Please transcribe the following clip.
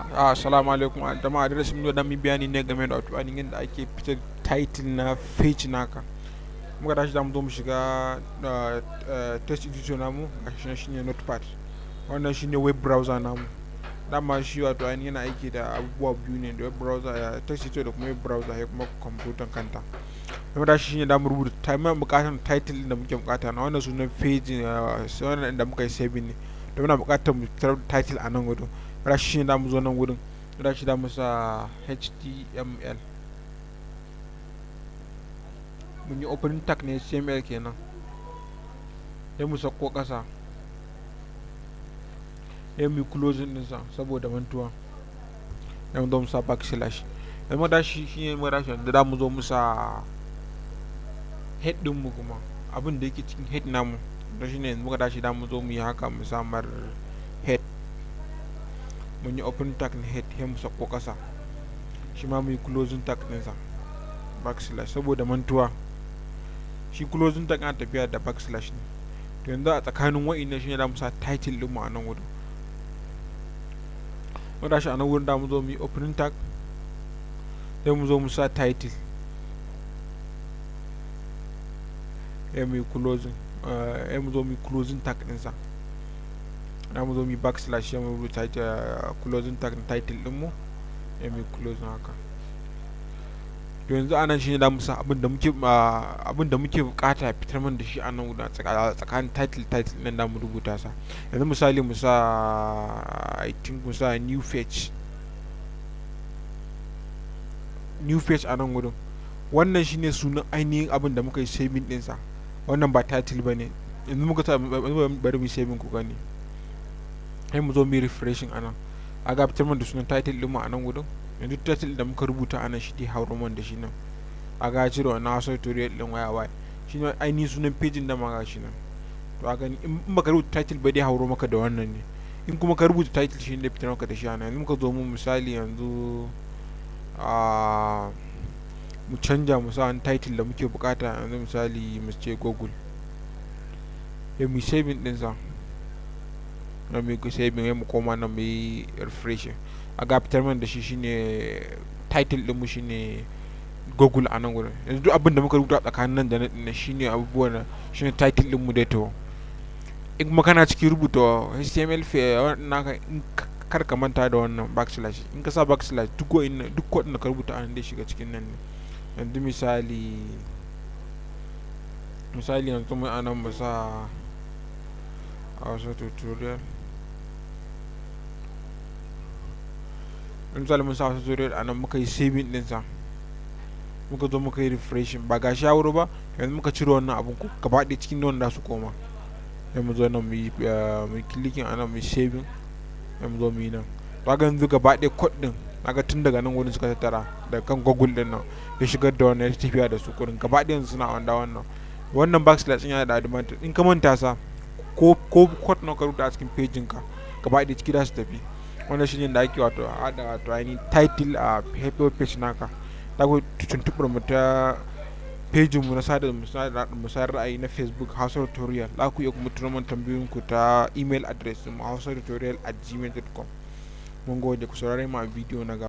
Assalamu alaikum jama'a, darasin yau da mu bayani ne game da wato ainihin yadda ake fitar title na page naka. Muka tashi da mu zo mu shiga text editor namu, gashi shine notepad. Wannan shine web browser namu. Dama shi wato ainihin yana aiki da abubuwa biyu ne, da web browser, text editor da kuma web browser ya kuma kwamfutan kanta. Muka tashi shine da mu rubuta bukatar title din da muke bukata na wannan sunan page, wannan da muka yi saving ne. Da muna bukatar mu fitar title a nan gudu. Rashi ne da mu zo nan wurin, rashi da mu sa html. Mun yi opening tag ne html kenan, sai mu sako kasa, sai mu yi closing ɗinsa saboda mantuwa, sai mu zo mu sa backslash. Da mu dashi shine mu rashi da mu zo mu sa head din mu, kuma abin da yake cikin head namu da shine muka dashi da mu zo mu yi haka, mu samar head. Mun yi open tag na head, sai mu sako kasa, shi ma mu yi closing tag ɗinsa backslash saboda mantuwa. Shi closing tag ana tafiya da backslash ne. To yanzu a tsakanin wa'innan shine da mu sa title din mu a nan wurin. Mu dashi a nan wurin da mu zo mu yi opening tag, sai mu zo mu sa title, sai mu yi closing, sai mu zo mu yi closing tag ɗinsa. Da mu zo mu yi backslash, sai mu rubuta closing tag na title din mu, sai mu yi closing haka. To yanzu anan shine da mu sa abin da muke bukata fitar man da shi a nan guda tsakanin title nan da mu rubuta sa. Yanzu misali mu sa, I think mu sa new page a nan gudun. Wannan shine sunan ainihin abin da muka yi saving ɗinsa, wannan ba title bane. Yanzu muka sa bari mu saving ku gani, sai mu zo mu yi refreshing anan. Aga fitar man da sunan title din mu a nan gudun. Yanzu title da muka rubuta anan shi dai hauro man da shi nan. Aga cire wannan Hausa tutorial din waya shi ne ainihin sunan page da ma shi nan. To a gani in baka rubuta title ba dai hauro maka da wannan ne, in kuma ka rubuta title shi ne fitar maka da shi anan. Yanzu muka zo mu misali yanzu mu canja mu sa wani title da muke bukata. Yanzu misali mu ce Google, sai mu saving ɗinsa, na mu yi saving, sai mu koma nan mu yi refreshing. Aga fitar man da shi shine title din mu shine Google a nan gurin. Yanzu duk abin da muka rubuta tsakanin nan da nan shine abubuwan, shine title din mu dai. To in kuma kana cikin rubuta HTML naka, in kar ka manta da wannan backslash. In ka sa backslash duk waɗanda ka rubuta an dai shiga cikin nan ne. Yanzu misali yanzu mu anan mu sa Hausa tutorial. Misali mun sa Hausa tutorial anan, muka yi saving ɗinsa, muka zo muka yi refreshing, ba ga shawuru ba. Yanzu muka cire wannan abun ko gaba ɗaya cikin nan da su koma, sai mu zo nan mu yi clicking anan, mu yi saving, sai mu zo mu yi nan. To ga yanzu gaba ɗaya code din, naga tun daga nan wurin suka tattara daga kan Google din nan, ya shigar da wannan, ya tafiya da su kurin gaba ɗaya yanzu suna wanda wannan backslash yana da advantage. In ka manta sa ko code na ka rubuta a cikin page ka, gaba ɗaya ciki da su tafi. Wannan shine da ake wato hada wato ainihin title a page naka. Da ku tuntuɓar mu ta page mu na musayar ra'ayi na Facebook Hausa tutorial. Da ku iya kuma turo man tambayoyin ku ta email address mu hausatutorial@gmail.com. Mun gode, ku saurare mu a bidiyo na gaba.